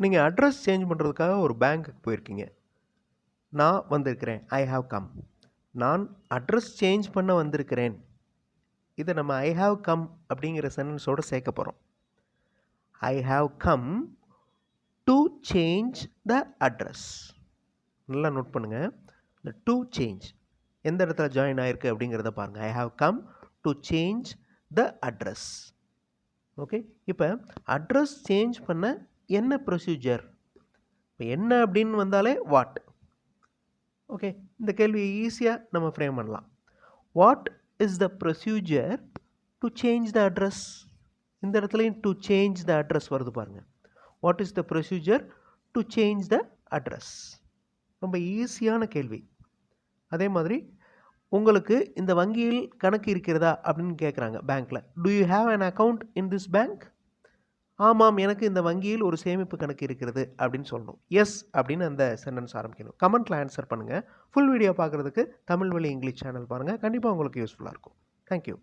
நீங்கள் address change பண்ணுறதுக்காக ஒரு பேங்க்குக்கு போயிருக்கீங்க. நான் வந்திருக்கிறேன். I have come. நான் அட்ரஸ் சேஞ்ச் பண்ண வந்திருக்கிறேன். இதை நம்ம ஐ ஹாவ் கம் அப்படிங்கிற சென்டென்ஸோடு சேர்க்க போகிறோம். I have come to change the address. நல்லா நோட் பண்ணுங்கள். இந்த டு சேஞ்ச் எந்த இடத்துல ஜாயின் ஆகிருக்கு அப்படிங்கிறத பாருங்கள். I have come to change the address. Okay, இப்போ அட்ரஸ் சேஞ்ச் பண்ண என்ன ப்ரொசீஜர்? இப்போ என்ன அப்படின்னு வந்தாலே வாட். ஓகே, இந்த கேள்வியை ஈஸியாக நம்ம ஃப்ரேம் பண்ணலாம். What is the procedure to change the address? இந்த இடத்துலையும் டு சேஞ்ச் த அட்ரஸ் வருது பாருங்கள். What is the procedure to change the address? ரொம்ப ஈஸியான கேள்வி. அதே மாதிரி உங்களுக்கு இந்த வங்கியில் கணக்கு இருக்கிறதா அப்படின்னு கேட்குறாங்க பேங்க்கில். To you have an account in this bank? ஆமாம், எனக்கு இந்த வங்கியில் ஒரு சேமிப்பு கணக்கு இருக்கிறது அப்படின்னு சொல்லணும். எஸ் அப்படின்னு அந்த சென்டென்ஸ் ஆரம்பிக்கணும். கமெண்ட்டில் ஆன்சர் பண்ணுங்கள். ஃபுல் வீடியோ பார்க்குறதுக்கு தமிழ் வழி இங்கிலீஷ் சேனல் பாருங்கள். கண்டிப்பாக உங்களுக்கு யூஸ்ஃபுல்லாக இருக்கும். தேங்க்யூ.